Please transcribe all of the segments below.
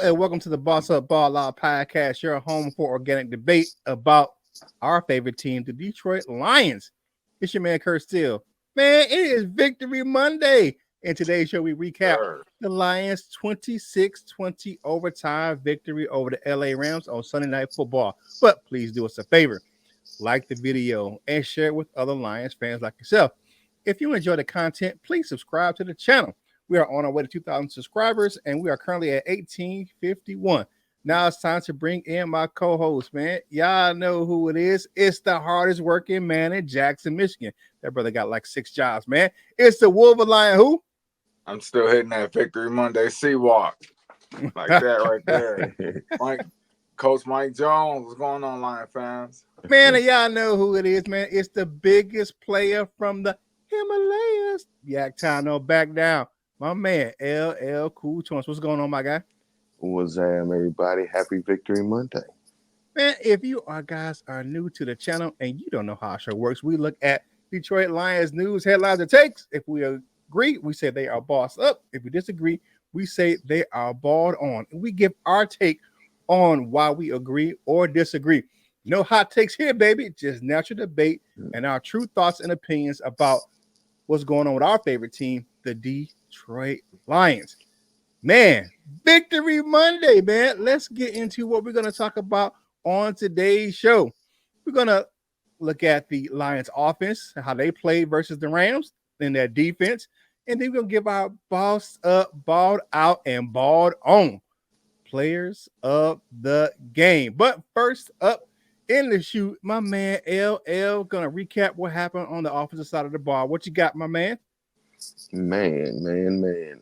and welcome to the Boss Up Ball Out podcast, your home for organic debate about our favorite team, the Detroit Lions. It's your man, Kurt Steele. Man, it is Victory Monday. In today's show, we recap Sure. the Lions' 26-20 overtime victory over the LA Rams on Sunday Night Football. But please do us a favor. Like the video and share it with other Lions fans like yourself. If you enjoy the content, please subscribe to the channel. We are on our way to 2,000 subscribers, and we are currently at 1851. Now it's time to bring in my co-host, man. Y'all know who it is. It's the hardest working man in Jackson, Michigan. That brother got like 6 jobs, man. It's the Wolverine who? I'm still hitting that Victory Monday sea walk. Like that right there. Coach Mike Jones, what's going on, Lion fans? Man, and y'all know who it is, man. It's the biggest player from the Himalayas. Yak Town, no back down. My man, LL Cool Jones. What's going on, my guy? What's everybody? Happy Victory Monday. Man, if you guys are new to the channel and you don't know how our show works, we look at Detroit Lions news, headlines, and takes. If we agree, we say they are bossed up. If we disagree, we say they are balled on. And we give our take on why we agree or disagree. No hot takes here, baby. Just natural debate and our true thoughts and opinions about what's going on with our favorite team, the Detroit Lions. Man, Victory Monday, man. Let's get into what we're going to talk about on today's show. We're going to look at the Lions offense, how they played versus the Rams, then their defense, and then we're going to give our bossed up, balled out, and balled on players of the game. But first up in the shoot, my man LL going to recap what happened on the offensive side of the ball. What you got, my man? Man.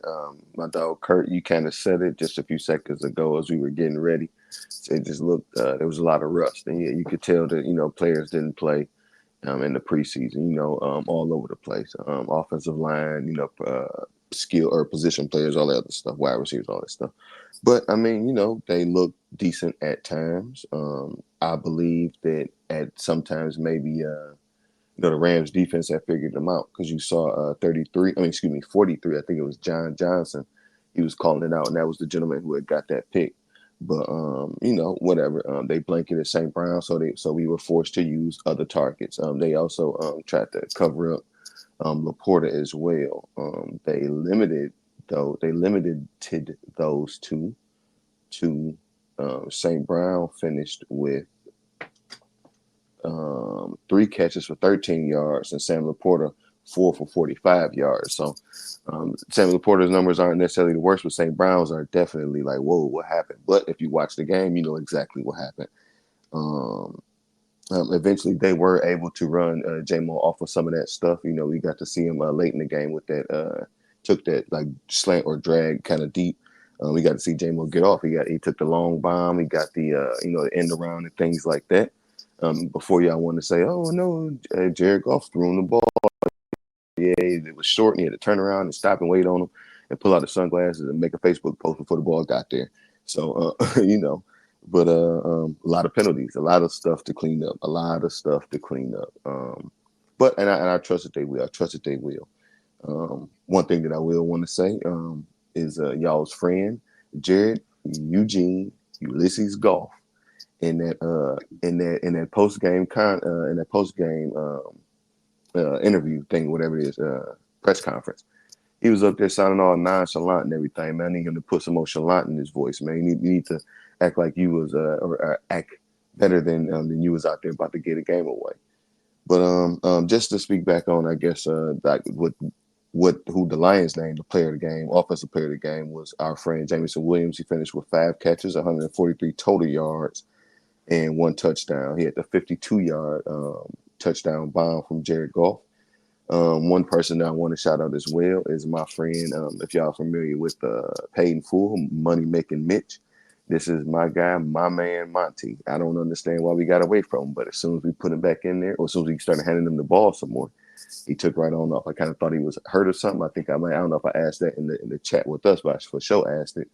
My dog Kurt, you kind of said it just a few seconds ago as we were getting ready. It just looked, there was a lot of rust. And yeah, you could tell that, players didn't play in the preseason, all over the place. Offensive line, skill or position players, all that other stuff, wide receivers, all that stuff. But, they look decent at times. I believe that at sometimes maybe the Rams defense had figured them out because you saw 43, 43. I think it was John Johnson. He was calling it out, and that was the gentleman who had got that pick. But whatever. They blanketed St. Brown, so we were forced to use other targets. They also tried to cover up Laporta as well. They limited those two to St. Brown finished with 3 catches for 13 yards, and Sam Laporta 4 for 45 yards. So Sam Laporta's numbers aren't necessarily the worst, but St. Brown's are definitely like, whoa, what happened? But if you watch the game, you know exactly what happened. Eventually, they were able to run J-Mo off of some of that stuff. We got to see him late in the game with that, took that like slant or drag kind of deep. We got to see J-Mo get off. He took the long bomb. He got the end around and things like that. Before y'all want to say, oh no, Jared Goff threw him the ball. Yeah, it was short, and he had to turn around and stop and wait on him and pull out the sunglasses and make a Facebook post before the ball got there. So, but a lot of penalties, a lot of stuff to clean up, But I trust that they will. One thing that I will want to say is y'all's friend Jared Eugene Ulysses Golf in that post game interview thing, whatever it is, press conference. He was up there sounding all nonchalant and everything, man. I need him to put some more chalant in his voice, man. You need to act like you was or act better than you was out there about to get a game away. But just to speak back on, I guess like who the Lions named the player of the game, offensive player of the game, was our friend Jameson Williams. He finished with 5 catches, 143 total yards, and 1 touchdown. He had the 52-yard touchdown bomb from Jared Goff. One person that I want to shout out as well is my friend, if y'all are familiar with Paid in Full, Money Making Mitch. This is my guy, my man, Monty. I don't understand why we got away from him, but as soon as we put him back in there, or as soon as we started handing him the ball some more, he took right on off. I kind of thought he was hurt or something. I don't know if I asked that in the chat with us, but I for sure asked it.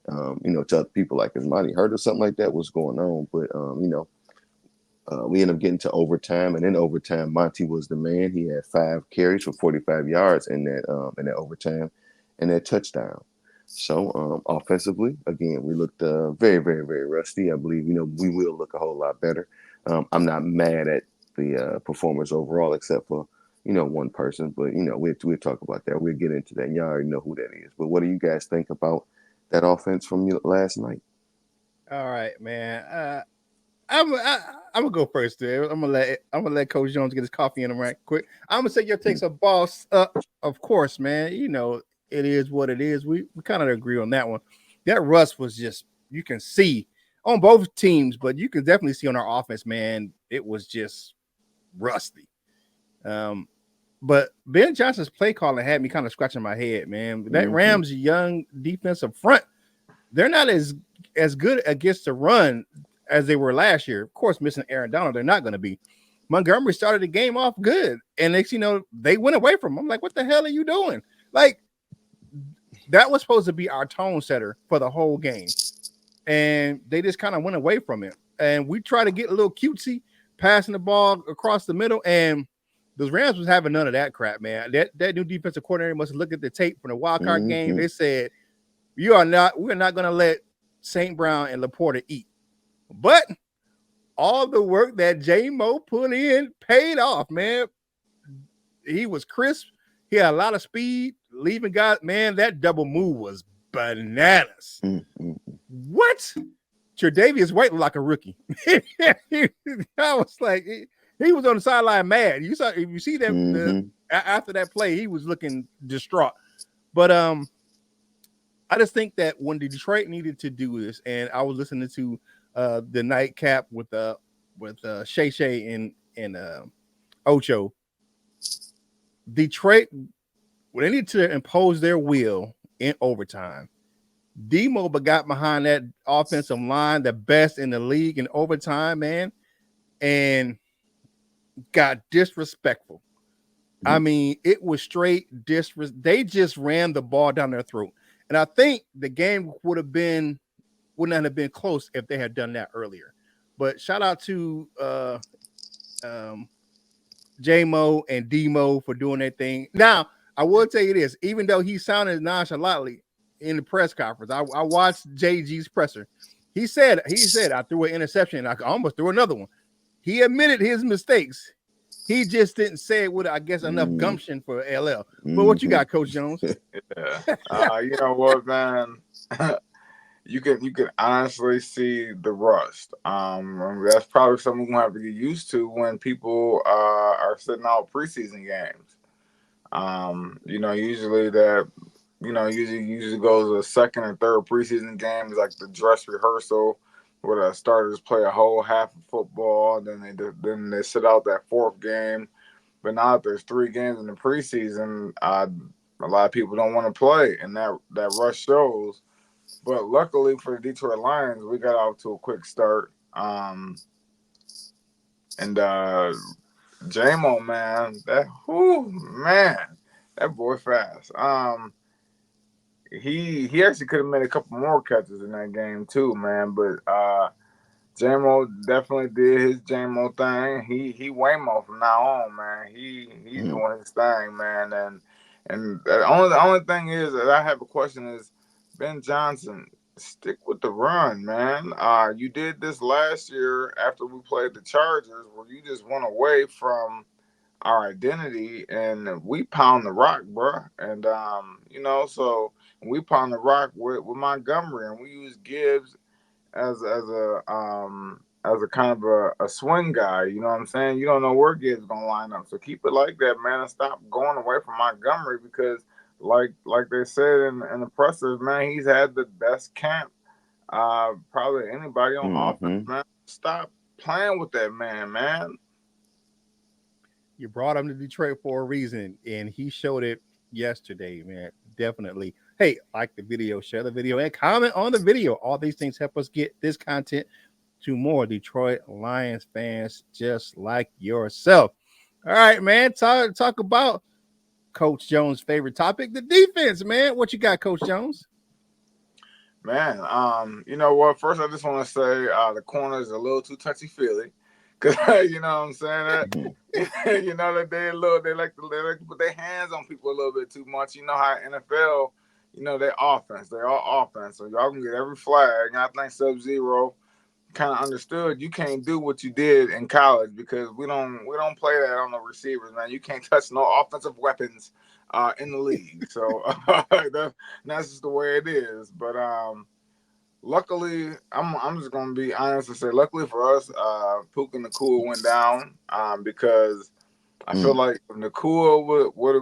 To other people, like, is Monty hurt or something like that? What's going on? But we ended up getting to overtime, and in overtime, Monty was the man. He had 5 carries for 45 yards in that overtime, and that touchdown. So offensively, again, we looked very, very, very rusty. I believe, we will look a whole lot better. I'm not mad at the performance overall, except for, one person. But, we'll talk about that. We'll get into that. And y'all already know who that is. But what do you guys think about that offense from last night? All right, man. I'm gonna go first there. I'm gonna let Coach Jones get his coffee in him right quick. I'm gonna say your takes are boss. Of course, man. It is what it is. We kind of agree on that one. That rust was just, you can see on both teams, but you can definitely see on our offense, man. It was just rusty. But Ben Johnson's play calling had me kind of scratching my head, man. That Rams young defensive front, they're not as good against the run as they were last year. Of course, missing Aaron Donald, they're not going to be. Montgomery started the game off good, and next, they went away from him. I'm like, what the hell are you doing? Like, that was supposed to be our tone setter for the whole game, and they just kind of went away from it. And we tried to get a little cutesy, passing the ball across the middle, and those Rams was having none of that crap, man. That new defensive coordinator must have looked at the tape from the wild card game. They said, we're not going to let St. Brown and Laporta eat. But all the work that J-Mo put in paid off, man. He was crisp. He had a lot of speed, leaving guys. Man, that double move was bananas. What? Tre'Davious White looked like a rookie. I was like, he was on the sideline mad. If you see that after that play, he was looking distraught. But I just think that when Detroit needed to do this, and I was listening to the nightcap with Shay Shay and Ocho. Detroit, when they need to impose their will in overtime, Demo got behind that offensive line, the best in the league in overtime, man, and got disrespectful. I mean, it was straight disrespect. They just ran the ball down their throat, and I think the game would not have been close if they had done that earlier. But shout out to J-Mo and D-Mo for doing their thing. Now, I will tell you this, even though he sounded nonchalantly in the press conference, I watched JG's presser. He said, I threw an interception. I almost threw another one. He admitted his mistakes. He just didn't say it with, I guess, enough gumption for LL. But what you got, Coach Jones? Yeah. You know what, man? You can honestly see the rust. That's probably something we're gonna have to get used to when people are sitting out preseason games. Usually goes a second and third preseason games, like the dress rehearsal, where the starters play a whole half of football, and then they sit out that fourth game. But now that there's 3 games in the preseason, a lot of people don't want to play, and that rush shows. But luckily for the Detroit Lions, we got off to a quick start. And J-Mo, man, that boy fast. He actually could have made a couple more catches in that game too, man. But J-Mo definitely did his J-Mo thing. He Waymo from now on, man. He's doing his thing, man. And the only thing is that I have a question is, Ben Johnson, stick with the run, man. You did this last year after we played the Chargers, where you just went away from our identity and we pound the rock, bro. And so we pound the rock with Montgomery, and we use Gibbs as a kind of a swing guy. You know what I'm saying? You don't know where Gibbs is gonna line up, so keep it like that, man, and stop going away from Montgomery because. Like they said in the pressers, man, he's had the best camp probably anybody on offense, man. Stop playing with that man. You brought him to Detroit for a reason, and he showed it yesterday, man. Definitely. Hey, like the video, share the video, and comment on the video. All these things help us get this content to more Detroit Lions fans just like yourself. All right, man. Talk about Coach Jones' favorite topic, the defense, man. What you got, Coach Jones? Man, you know what? First, I just want to say the corner is a little too touchy-feely. Cause you know what I'm saying? You know that they like to put their hands on people a little bit too much. You know how NFL, you know, they're offense. They're all offense. So y'all can get every flag. And I think Sub-Zero kind of understood you can't do what you did in college because we don't play that on the receivers, man. You can't touch no offensive weapons in the league. So that's just the way it is. But luckily, I'm just gonna be honest and say, luckily for us, Puka Nacua went down because I feel like if Nacua would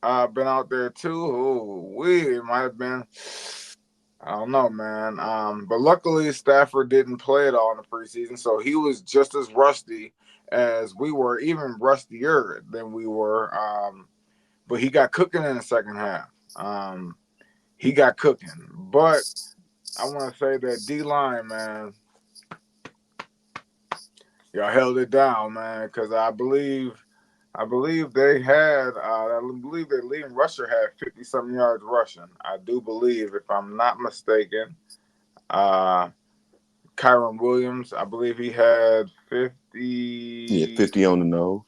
have been out there too, it might have been. I don't know, man. But luckily Stafford didn't play at all in the preseason, so he was just as rusty as we were, even rustier than we were. But he got cooking in the second half. He got cooking. But I want to say that D-line, man, y'all held it down, man, because I believe they had, I believe their leading rusher had 50-something yards rushing. I do believe, if I'm not mistaken, Kyron Williams, I believe he had 50. Yeah, 50 on the nose.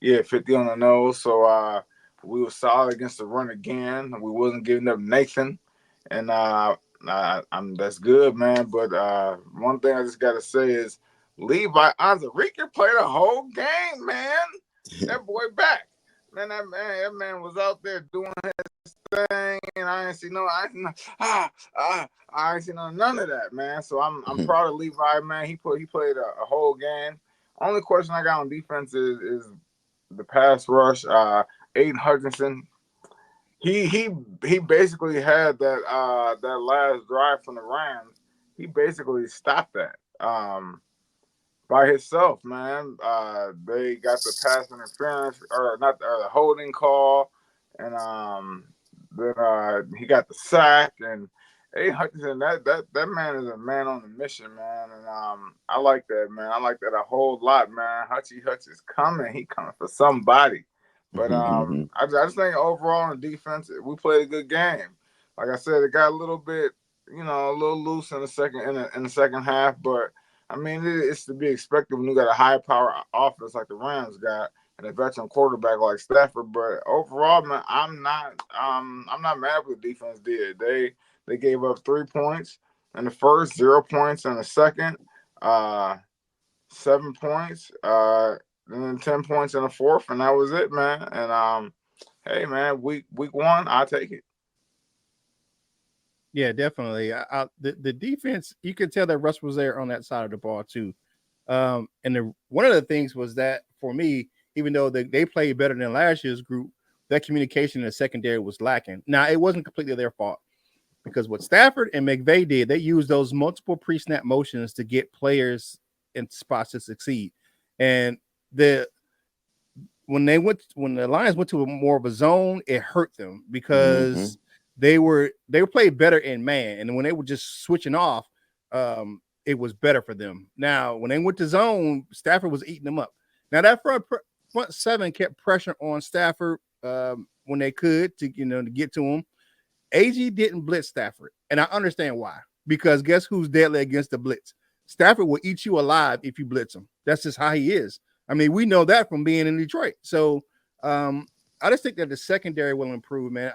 Yeah, 50 on the nose. So we were solid against the run again. We wasn't giving up Nathan. And that's good, man. But one thing I just got to say is Levi Onwuzurike played a whole game, man. That boy back. Man, that man was out there doing his thing, and I ain't see none of that, man. So I'm proud of Levi, man. He played a whole game. Only question I got on defense is the pass rush. Aiden Hutchinson, he basically had that last drive from the Rams. He basically stopped that. By himself, man. They got the pass interference or not the holding call, and then he got the sack. And hey, Hutchinson, that man is a man on a mission, man. And I like that, man. I like that a whole lot, man. Hutch is coming. He coming for somebody. But I just think overall on the defense, we played a good game. Like I said, it got a little bit, a little loose in the second half, but. I mean, it's to be expected when you got a high-power offense like the Rams got and a veteran quarterback like Stafford. But overall, man, I'm not mad with the defense did. They gave up 3 points in the first, 0 points in the second, 7 points, and then 10 points in the fourth, and that was it, man. And hey, man, week one, I'll take it. Yeah, definitely. The defense, you could tell that Russ was there on that side of the ball too. And one of the things was that for me, even though they played better than last year's group, that communication in the secondary was lacking. Now, it wasn't completely their fault because what Stafford and McVay did, they used those multiple pre-snap motions to get players in spots to succeed. And when the Lions went to more of a zone, it hurt them because they were played better in man, and when they were just switching off, it was better for them. Now, when they went to zone, Stafford was eating them up. Now that front seven kept pressure on Stafford when they could to get to him. AG didn't blitz Stafford, and I understand why. Because guess who's deadly against the blitz? Stafford will eat you alive if you blitz him. That's just how he is. I mean, we know that from being in Detroit. So I just think that the secondary will improve, man.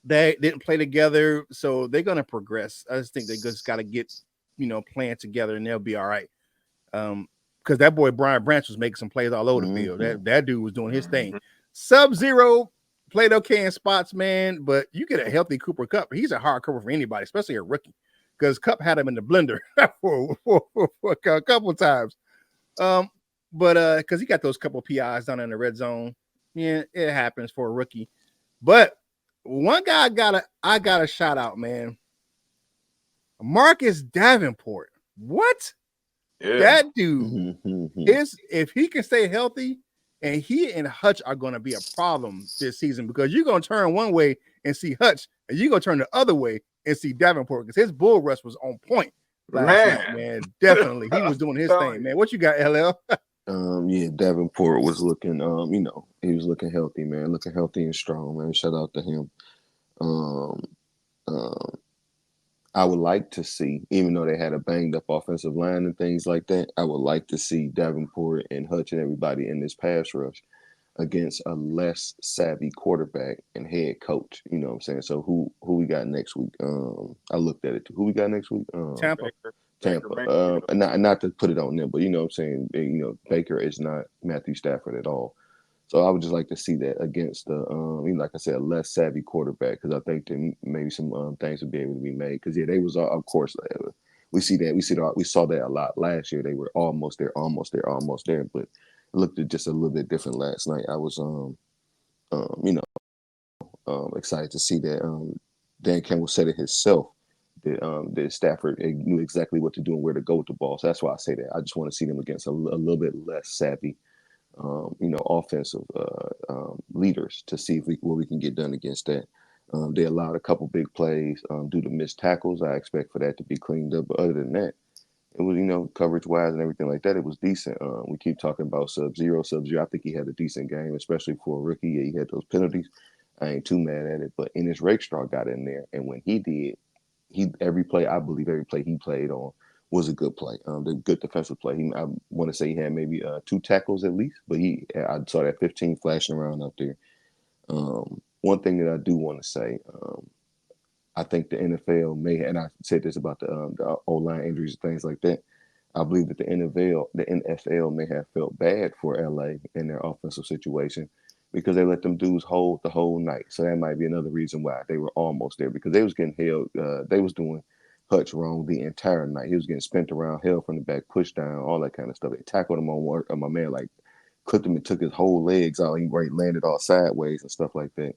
They didn't play together, so they're gonna progress. I just think they just got to get playing together, and they'll be all right. Because that boy Brian Branch was making some plays all over the field. That dude was doing his thing. Sub-Zero played okay in spots, man, but you get a healthy Cooper Kupp, he's a hard cover for anybody, especially a rookie. Because Kupp had him in the blender for a couple of times. But because he got those couple of PIs down in the red zone. Yeah, it happens for a rookie. But one guy I got a shout out, man. Marcus Davenport. What? Yeah. That dude is, if he can stay healthy, and he and Hutch are going to be a problem this season because you're going to turn one way and see Hutch, and you're going to turn the other way and see Davenport because his bull rush was on point last night, man. Definitely. He was doing his thing, man. What you got, LL? Yeah, Davenport was looking, he was looking healthy, man, looking healthy and strong, man. Shout out to him. I would like to see, even though they had a banged up offensive line and things like that, I would like to see Davenport and Hutch and everybody in this pass rush. against a less savvy quarterback and head coach. You know what I'm saying? So who we got next week? I looked at it too. Who we got next week? Tampa. Tampa. Not to put it on them, but you know what I'm saying? Baker is not Matthew Stafford at all. So I would just like to see that against the, like I said, a less savvy quarterback, because I think that maybe some things would be able to be made. Because they was, of course, we saw that a lot last year. They were almost there, but it looked just a little bit different last night. I was, excited to see that Dan Campbell said it himself that Stafford knew exactly what to do and where to go with the ball. So that's why I say that. I just want to see them against a little bit less savvy offensive leaders to see what we can get done against that. They allowed a couple big plays due to missed tackles. I expect for that to be cleaned up. But other than that, it was, coverage wise and everything like that, it was decent. We keep talking about Sub-Zero. I think he had a decent game, especially for a rookie. Yeah, he had those penalties. I ain't too mad at it. But Ennis Rakestraw got in there, and when he did, every play he played on was a good play. The good defensive play. I want to say he had maybe 2 tackles at least, but I saw that 15 flashing around up there. One thing that I do want to say, I think the NFL may, and I said this about the O-line injuries and things like that. I believe that the NFL may have felt bad for LA in their offensive situation because they let them dudes hold the whole night. So that might be another reason why they were almost there, because they was getting held. They was doing Hutch wrong the entire night. He was getting spent around, held from the back, pushed down, all that kind of stuff. They tackled him on my man, like clipped him and took his whole legs out. He landed all sideways and stuff like that.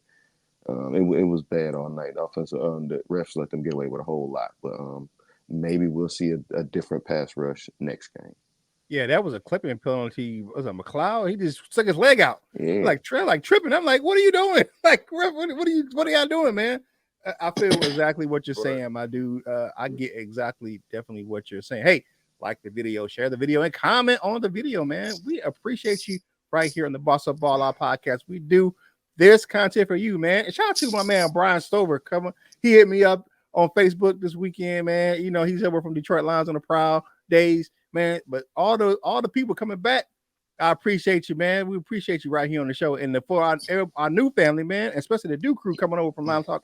It was bad all night. The offensive, the refs let them get away with a whole lot, but maybe we'll see a different pass rush next game. Yeah, that was a clipping penalty. Was it McLeod? He just stuck his leg out, yeah, like tripping. I'm like, what are you doing? Like, what are y'all doing, man? I feel exactly what you're saying, my dude. I get definitely what you're saying. Hey, like the video, share the video, and comment on the video, man. We appreciate you right here on the Boss Up Ball Out podcast. We do this content for you, man. And shout out to my man Brian Stover. He hit me up on Facebook this weekend, man. He's over from Detroit Lions on the Proud Days, man. But all the people coming back, I appreciate you, man. We appreciate you right here on the show. And for our new family, man, especially the Duke crew coming over from Lions Talk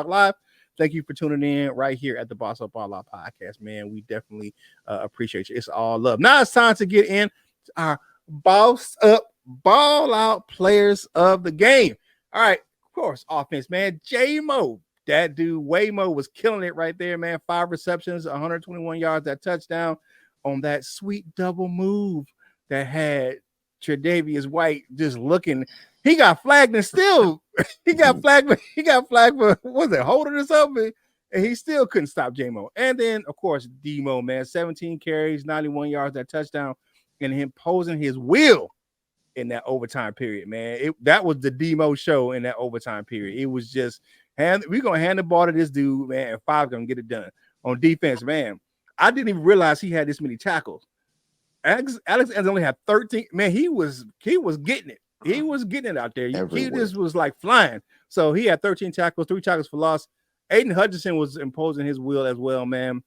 Live. Thank you for tuning in right here at the Boss Up Ball Out podcast, man. We definitely appreciate you. It's all love. Now it's time to get in our Boss Up Ball Out players of the game. All right, of course, offense, man. J-Mo, that dude, Waymo was killing it right there, man. 5 receptions, 121 yards, that touchdown on that sweet double move that had Tre'Davious White just looking. He got flagged and still he got flagged for was it holding or something, and he still couldn't stop J-Mo. And then of course D-Mo, man, 17 carries, 91 yards, that touchdown, and him posing his will in that overtime period, man. That was the D-Mo show in that overtime period. It was just we're gonna hand the ball to this dude, man, and 5 gonna get it done on defense, man. I didn't even realize he had this many tackles. Alex only had 13. Man, he was getting it. He was getting it out there. He just was like flying. So he had 13 tackles, 3 tackles for loss. Aiden Hutchinson was imposing his will as well, man.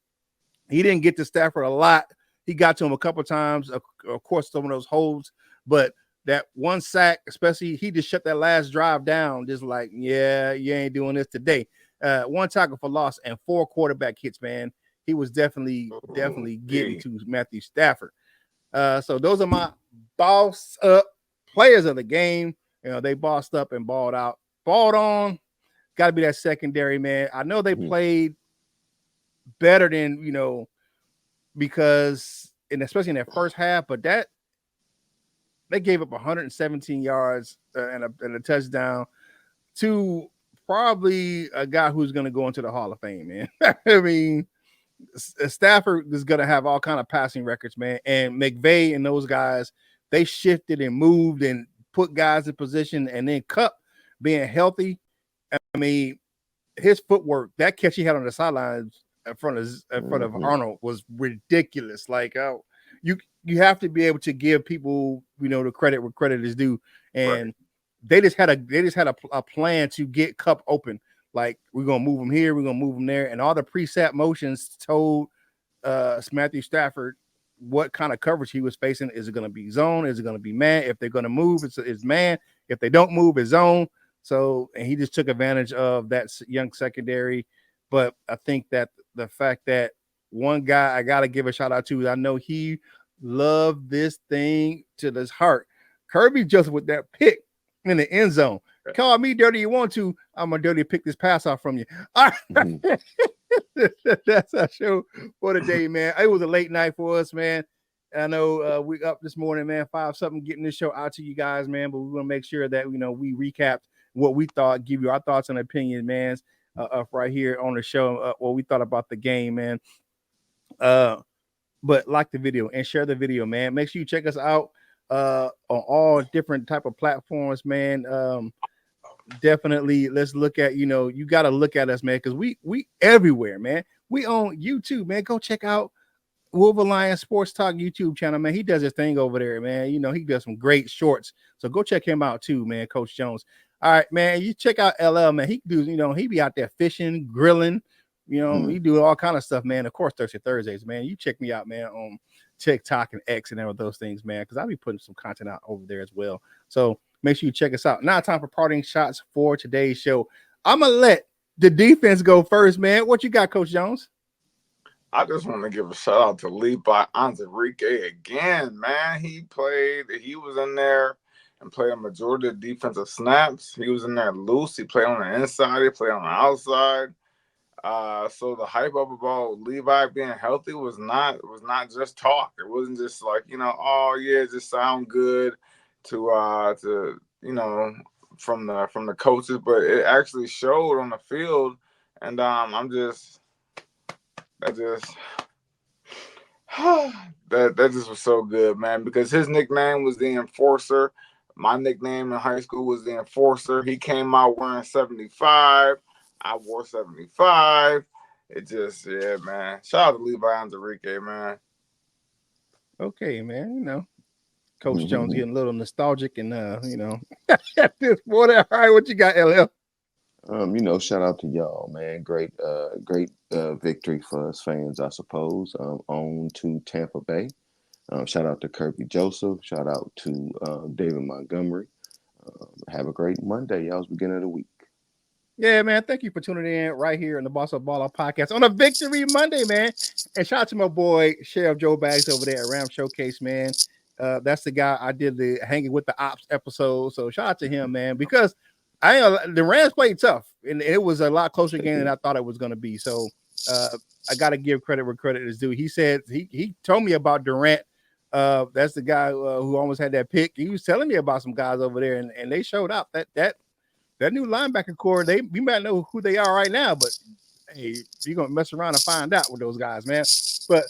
He didn't get to Stafford a lot. He got to him a couple times. Of course, some of those holds, but that one sack, especially, he just shut that last drive down. Just like, yeah, you ain't doing this today. 1 tackle for loss and 4 quarterback hits, man. He was definitely getting to Matthew Stafford. So those are my boss up players of the game. They bossed up and balled out. Balled on. Got to be that secondary, man. I know they played better than, because, and especially in that first half, but they gave up 117 yards and a touchdown to probably a guy who's going to go into the Hall of Fame, man. I mean, Stafford is going to have all kind of passing records, man. And McVay and those guys, they shifted and moved and put guys in position. And then Kupp being healthy, I mean, his footwork, that catch he had on the sidelines in front of Arnold was ridiculous. Like, you have to be able to give people, the credit where credit is due. And they just had a plan to get Kupp open. Like, we're gonna move him here, we're gonna move him there, and all the preset motions told Matthew Stafford, what kind of coverage he was facing. Is it going to be zone? Is it going to be man? If they're going to move, it's man. If they don't move, it's zone. So, and he just took advantage of that young secondary. But I think that the fact that one guy I got to give a shout out to, I know he loved this thing to his heart. Kirby Joseph with that pick in the end zone. Call me dirty you want to. I'm going to dirty pick this pass off from you. All right. That's our show for today, man. It was a late night for us, man. I know we up this morning, man, 5-something, getting this show out to you guys, man. But we want to make sure that we recapped what we thought, give you our thoughts and opinions, man, right here on the show. What we thought about the game, man. But like the video and share the video, man. Make sure you check us out on all different type of platforms, man. Definitely, let's look at you got to look at us, man, because we everywhere, man. We on YouTube, man. Go check out Wolver Lion Sports Talk YouTube channel, man. He does his thing over there, man. He does some great shorts, so go check him out too, man. Coach Jones. All right, man. You check out LL, man. He do, he be out there fishing, grilling, he do all kind of stuff, man. Of course, Thursdays, man. You check me out, man, on TikTok and X and all those things, man, because I'll be putting some content out over there as well. So make sure you check us out. Now, time for parting shots for today's show. I'm gonna let the defense go first, man. What you got, Coach Jones? I just want to give a shout out to Levi Onwuzurike again, man. He was in there and played a majority of defensive snaps. He was in there loose. He played on the inside. He played on the outside. So the hype up about Levi being healthy was not just talk. It wasn't just like, oh yeah, it just sound good to from the coaches, but it actually showed on the field. And that just was so good, man, because his nickname was the Enforcer. My nickname in high school was the Enforcer. He came out wearing 75. I wore 75. It just, yeah, man. Shout out to Levi Onwuzurike, man. Okay, man. Coach Jones getting a little nostalgic and at this point. All right, what you got, LL? Shout out to y'all, man. Great victory for us fans, I suppose. On to Tampa Bay. Shout out to Kirby Joseph. Shout out to David Montgomery. Have a great Monday, y'all. It's the beginning of the week. Yeah, man. Thank you for tuning in right here in the Boss Up Baller podcast on a Victory Monday, man. And shout out to my boy Sheriff Joe Bags over there at Ram Showcase, man. That's the guy I did the Hanging with the Ops episode. So shout out to him, man, because the Rams played tough and it was a lot closer game than I thought it was going to be. So I got to give credit where credit is due. He said he told me about Durant. That's the guy who almost had that pick. He was telling me about some guys over there, and they showed up. That new linebacker core, we might know who they are right now, but hey, you're gonna mess around and find out with those guys, man. But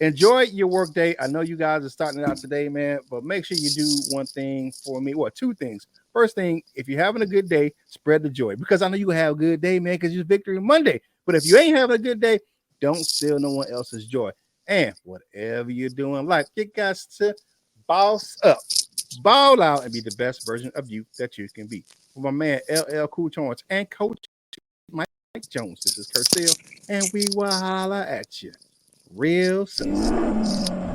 enjoy your work day. I know you guys are starting it out today, man, but make sure you do one thing for me. Well, two things. First thing, if you're having a good day, spread the joy, because I know you have a good day, man, because it's Victory Monday. But if you ain't having a good day, don't steal no one else's joy. And whatever you're doing, like, you got to boss up, ball out, and be the best version of you that you can be. With my man LL Cool Jones and Coach Mike Jones, this is Kurt Steele, and we will holla at you real soon.